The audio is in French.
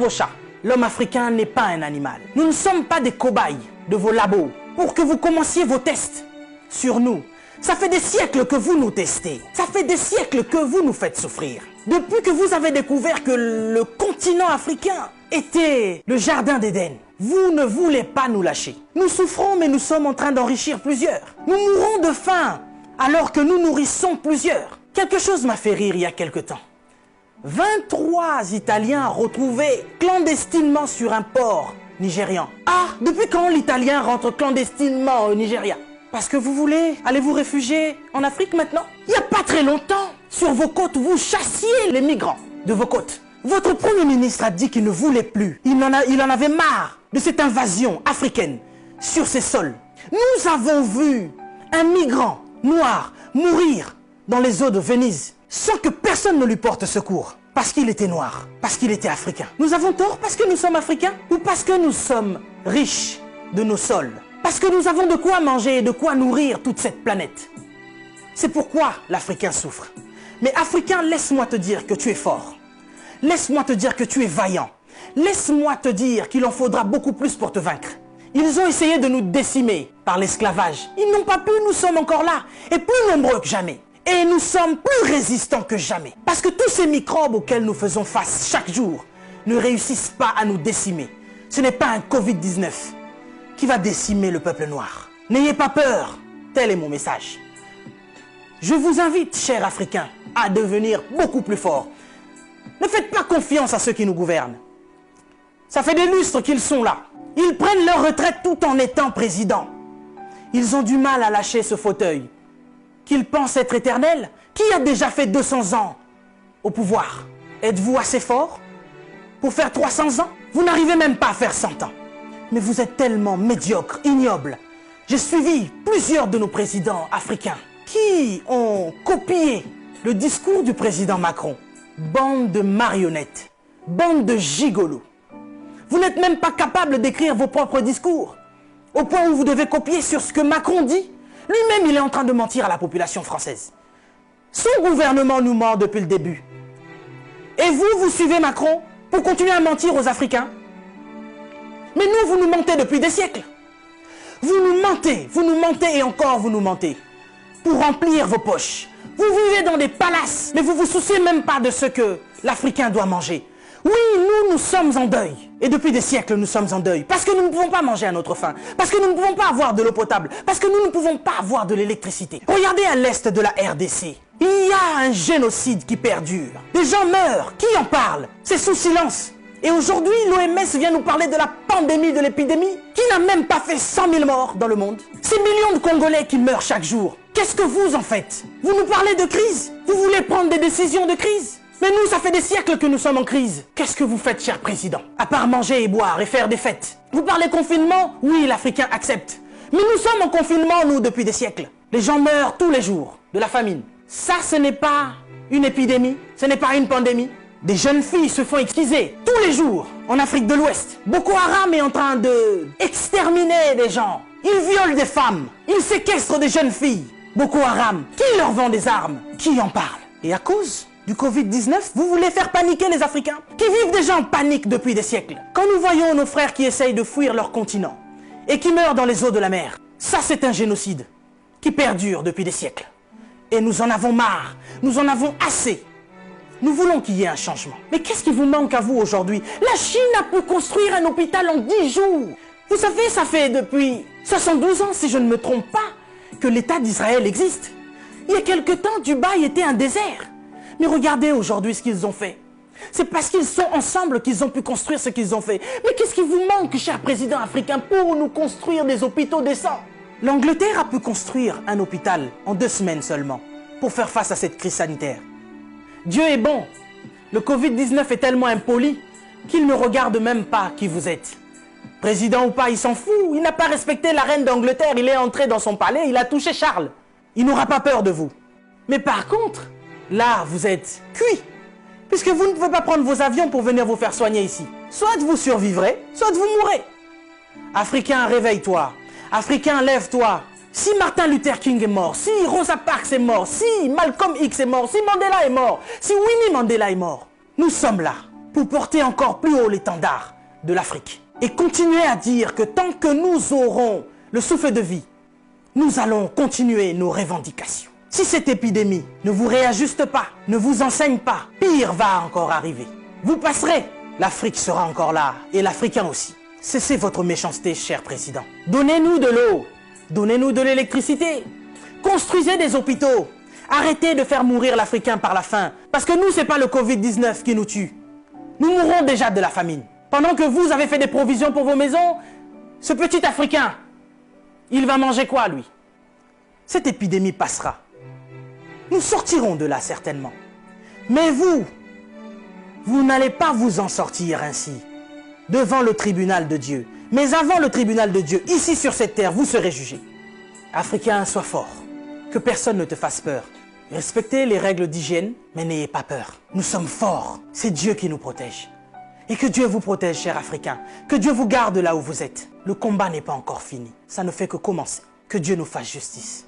vos chats. L'homme africain n'est pas un animal. Nous ne sommes pas des cobayes de vos labos pour que vous commenciez vos tests sur nous. Ça fait des siècles que vous nous testez. Ça fait des siècles que vous nous faites souffrir. Depuis que vous avez découvert que le continent africain était le jardin d'Éden, vous ne voulez pas nous lâcher. Nous souffrons, mais nous sommes en train d'enrichir plusieurs. Nous mourons de faim alors que nous nourrissons plusieurs. Quelque chose m'a fait rire il y a quelque temps. 23 Italiens retrouvés clandestinement sur un port nigérian. Ah, depuis quand l'Italien rentre clandestinement au Nigeria? Parce que vous voulez aller vous réfugier en Afrique maintenant? Il n'y a pas très longtemps, sur vos côtes, vous chassiez les migrants de vos côtes. Votre Premier ministre a dit qu'il ne voulait plus. Il en avait marre de cette invasion africaine sur ses sols. Nous avons vu un migrant noir mourir dans les eaux de Venise sans que personne ne lui porte secours. Parce qu'il était noir, parce qu'il était africain. Nous avons tort parce que nous sommes africains ou parce que nous sommes riches de nos sols? Parce que nous avons de quoi manger et de quoi nourrir toute cette planète. C'est pourquoi l'Africain souffre. Mais Africain, laisse-moi te dire que tu es fort. Laisse-moi te dire que tu es vaillant. Laisse-moi te dire qu'il en faudra beaucoup plus pour te vaincre. Ils ont essayé de nous décimer par l'esclavage. Ils n'ont pas pu, nous sommes encore là. Et plus nombreux que jamais. Et nous sommes plus résistants que jamais. Parce que tous ces microbes auxquels nous faisons face chaque jour ne réussissent pas à nous décimer. Ce n'est pas un Covid-19 qui va décimer le peuple noir. N'ayez pas peur, tel est mon message. Je vous invite, chers Africains, à devenir beaucoup plus forts. Ne faites pas confiance à ceux qui nous gouvernent. Ça fait des lustres qu'ils sont là. Ils prennent leur retraite tout en étant présidents. Ils ont du mal à lâcher ce fauteuil qu'ils pensent être éternel. Qui a déjà fait 200 ans au pouvoir? Êtes-vous assez fort pour faire 300 ans? Vous n'arrivez même pas à faire 100 ans. Mais vous êtes tellement médiocre, ignoble. J'ai suivi plusieurs de nos présidents africains qui ont copié le discours du président Macron. Bande de marionnettes, bande de gigolos. Vous n'êtes même pas capable d'écrire vos propres discours, au point où vous devez copier sur ce que Macron dit. Lui-même, il est en train de mentir à la population française. Son gouvernement nous ment depuis le début. Et vous, vous suivez Macron pour continuer à mentir aux Africains? Mais nous, vous nous mentez depuis des siècles. Vous nous mentez et encore vous nous mentez. Pour remplir vos poches. Vous vivez dans des palaces, mais vous ne vous souciez même pas de ce que l'Africain doit manger. Oui, nous sommes en deuil. Et depuis des siècles, nous sommes en deuil. Parce que nous ne pouvons pas manger à notre faim. Parce que nous ne pouvons pas avoir de l'eau potable. Parce que nous ne pouvons pas avoir de l'électricité. Regardez à l'est de la RDC. Il y a un génocide qui perdure. Des gens meurent. Qui en parle? C'est sous silence. Et aujourd'hui, l'OMS vient nous parler de la pandémie, de l'épidémie, qui n'a même pas fait 100 000 morts dans le monde. Ces millions de Congolais qui meurent chaque jour. Qu'est-ce que vous en faites? Vous nous parlez de crise? Vous voulez prendre des décisions de crise? Mais nous, ça fait des siècles que nous sommes en crise. Qu'est-ce que vous faites, cher président? À part manger et boire et faire des fêtes. Vous parlez confinement? Oui, l'Africain accepte. Mais nous sommes en confinement, nous, depuis des siècles. Les gens meurent tous les jours de la famine. Ça, ce n'est pas une épidémie, ce n'est pas une pandémie. Des jeunes filles se font exquiser tous les jours en Afrique de l'Ouest. Boko Haram est en train de exterminer des gens. Ils violent des femmes. Ils séquestrent des jeunes filles. Boko Haram, qui leur vend des armes? Qui en parle? Et à cause du Covid-19, vous voulez faire paniquer les Africains qui vivent déjà en panique depuis des siècles. Quand nous voyons nos frères qui essayent de fuir leur continent et qui meurent dans les eaux de la mer, ça c'est un génocide qui perdure depuis des siècles. Et nous en avons marre, nous en avons assez. Nous voulons qu'il y ait un changement. Mais qu'est-ce qui vous manque à vous aujourd'hui? La Chine a pu construire un hôpital en 10 jours. Vous savez, ça fait depuis 72 ans, si je ne me trompe pas, que l'État d'Israël existe. Il y a quelque temps, Dubaï était un désert. Mais regardez aujourd'hui ce qu'ils ont fait. C'est parce qu'ils sont ensemble qu'ils ont pu construire ce qu'ils ont fait. Mais qu'est-ce qui vous manque, cher président africain, pour nous construire des hôpitaux décents? L'Angleterre a pu construire un hôpital en 2 semaines seulement pour faire face à cette crise sanitaire. Dieu est bon. Le Covid-19 est tellement impoli qu'il ne regarde même pas qui vous êtes. Président ou pas, il s'en fout. Il n'a pas respecté la reine d'Angleterre. Il est entré dans son palais, il a touché Charles. Il n'aura pas peur de vous. Mais par contre, là, vous êtes cuit. Puisque vous ne pouvez pas prendre vos avions pour venir vous faire soigner ici. Soit vous survivrez, soit vous mourrez. Africain, réveille-toi. Africain, lève-toi. Si Martin Luther King est mort, si Rosa Parks est mort, si Malcolm X est mort, si Mandela est mort, si Winnie Mandela est mort, nous sommes là. pour porter encore plus haut l'étendard de l'Afrique. Et continuer à dire que tant que nous aurons le souffle de vie, nous allons continuer nos revendications. Si cette épidémie ne vous réajuste pas, ne vous enseigne pas, pire va encore arriver. Vous passerez, l'Afrique sera encore là, et l'Africain aussi. Cessez votre méchanceté, cher président. Donnez-nous de l'eau, donnez-nous de l'électricité, construisez des hôpitaux, arrêtez de faire mourir l'Africain par la faim, parce que nous, ce n'est pas le Covid-19 qui nous tue. Nous mourrons déjà de la famine. Pendant que vous avez fait des provisions pour vos maisons, ce petit Africain, il va manger quoi, lui? Cette épidémie passera. Nous sortirons de là, certainement. Mais vous n'allez pas vous en sortir ainsi, devant le tribunal de Dieu. Mais avant le tribunal de Dieu, ici sur cette terre, vous serez jugés. Africains, sois forts. Que personne ne te fasse peur. Respectez les règles d'hygiène, mais n'ayez pas peur. Nous sommes forts. C'est Dieu qui nous protège. Et que Dieu vous protège, chers Africains. Que Dieu vous garde là où vous êtes. Le combat n'est pas encore fini. Ça ne fait que commencer. Que Dieu nous fasse justice.